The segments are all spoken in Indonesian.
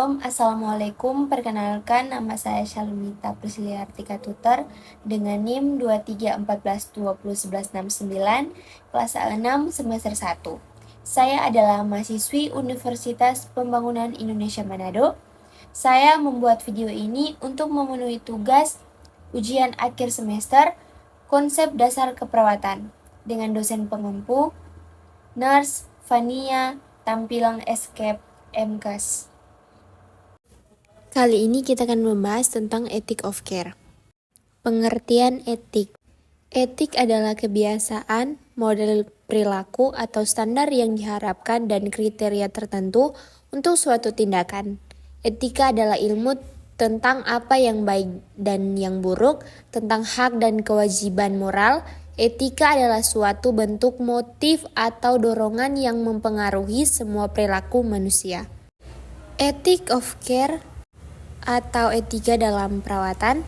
Shalom, Assalamualaikum. Perkenalkan, nama saya Shalumita Priscilia Artika Tutor dengan NIM 2314201169, kelas A6 semester 1. Saya adalah mahasiswi Universitas Pembangunan Indonesia Manado. Saya membuat video ini untuk memenuhi tugas ujian akhir semester konsep dasar keperawatan dengan dosen pengempu, Nurse Fania Tampilang Escape MKAS. Kali ini kita akan membahas tentang ethic of care. Pengertian etik. Etik adalah kebiasaan, model perilaku, atau standar yang diharapkan dan kriteria tertentu untuk suatu tindakan. Etika adalah ilmu tentang apa yang baik dan yang buruk, tentang hak dan kewajiban moral. Etika adalah suatu bentuk motif atau dorongan yang mempengaruhi semua perilaku manusia. Ethic of care atau etika dalam perawatan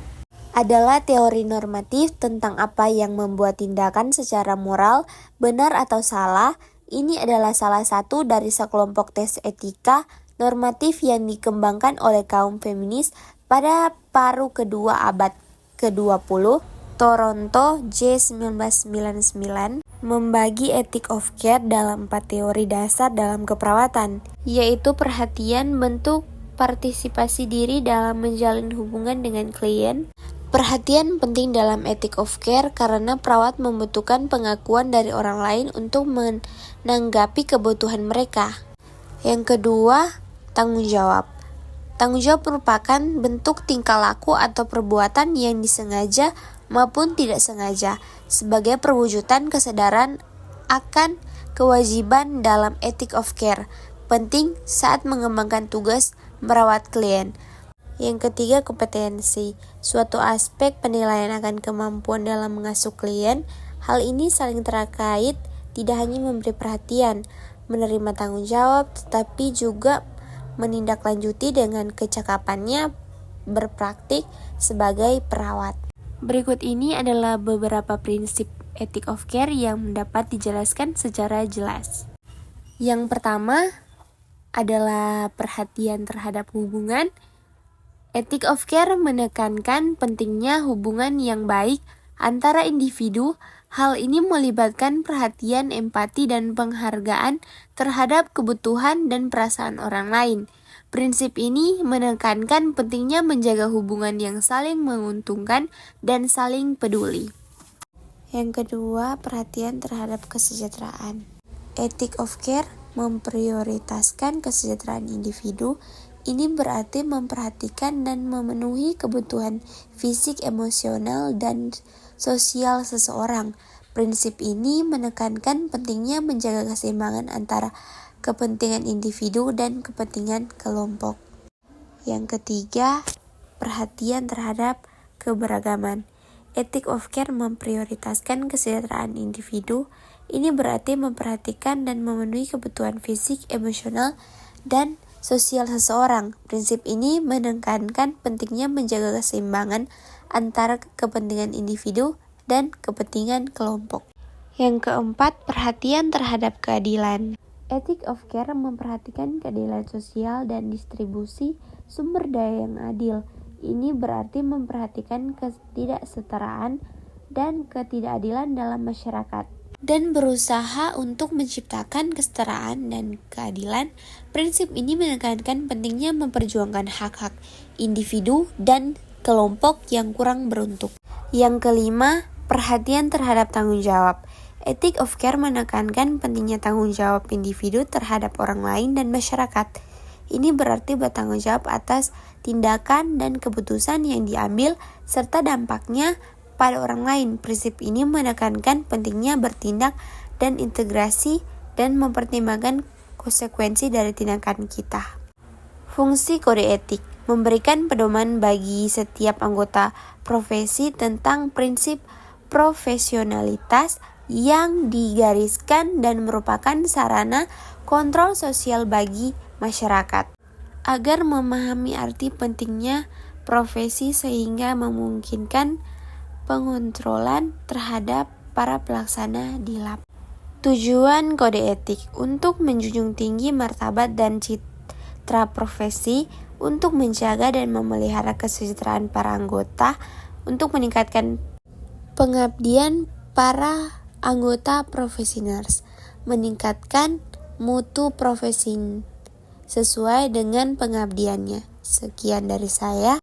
adalah teori normatif tentang apa yang membuat tindakan secara moral benar atau salah. Ini adalah salah satu dari sekelompok tes etika normatif yang dikembangkan oleh kaum feminis pada paruh kedua abad ke-20. Toronto J. 1999 membagi ethic of care dalam 4 teori dasar dalam keperawatan, yaitu perhatian, bentuk, partisipasi diri dalam menjalin hubungan dengan klien. Perhatian penting dalam ethic of care karena perawat membutuhkan pengakuan dari orang lain untuk menanggapi kebutuhan mereka. Yang kedua, tanggung jawab. Tanggung jawab merupakan bentuk tingkah laku atau perbuatan yang disengaja maupun tidak sengaja sebagai perwujudan kesadaran akan kewajiban dalam ethic of care, penting saat mengembangkan tugas merawat klien. Yang ketiga, kompetensi. Suatu aspek penilaian akan kemampuan dalam mengasuh klien. Hal ini saling terkait, tidak hanya memberi perhatian, menerima tanggung jawab, tetapi juga menindaklanjuti dengan kecakapannya berpraktik sebagai perawat. Berikut ini adalah beberapa prinsip ethic of care yang dapat dijelaskan secara jelas. Yang pertama adalah perhatian terhadap hubungan. Ethic of care menekankan pentingnya hubungan yang baik antara individu. Hal ini melibatkan perhatian, empati, dan penghargaan terhadap kebutuhan dan perasaan orang lain. Prinsip ini menekankan pentingnya menjaga hubungan yang saling menguntungkan dan saling peduli. Yang kedua, perhatian terhadap kesejahteraan. Ethic of care memprioritaskan kesejahteraan individu. Ini berarti memperhatikan dan memenuhi kebutuhan fisik, emosional, dan sosial seseorang. Prinsip ini menekankan pentingnya menjaga keseimbangan antara kepentingan individu dan kepentingan kelompok. Yang ketiga, perhatian terhadap keberagaman. Ethic of care memprioritaskan kesejahteraan individu. Ini berarti memperhatikan dan memenuhi kebutuhan fisik, emosional, dan sosial seseorang. Prinsip ini menekankan pentingnya menjaga keseimbangan antara kepentingan individu dan kepentingan kelompok. Yang keempat, perhatian terhadap keadilan. Ethic of care memperhatikan keadilan sosial dan distribusi sumber daya yang adil. Ini berarti memperhatikan ketidaksetaraan dan ketidakadilan dalam masyarakat dan berusaha untuk menciptakan kesetaraan dan keadilan. Prinsip ini menekankan pentingnya memperjuangkan hak-hak individu dan kelompok yang kurang beruntung. Yang kelima, perhatian terhadap tanggung jawab. Ethic of care menekankan pentingnya tanggung jawab individu terhadap orang lain dan masyarakat. Ini berarti bertanggung jawab atas tindakan dan keputusan yang diambil serta dampaknya pada orang lain. Prinsip ini menekankan pentingnya bertindak dan integrasi dan mempertimbangkan konsekuensi dari tindakan kita. Fungsi kode etik memberikan pedoman bagi setiap anggota profesi tentang prinsip profesionalitas yang digariskan dan merupakan sarana kontrol sosial bagi masyarakat. Agar memahami arti pentingnya profesi sehingga memungkinkan pengontrolan terhadap para pelaksana di lapangan. Tujuan kode etik untuk menjunjung tinggi martabat dan citra profesi, untuk menjaga dan memelihara kesejahteraan para anggota, untuk meningkatkan pengabdian para anggota profesionals, meningkatkan mutu profesi sesuai dengan pengabdiannya. Sekian dari saya.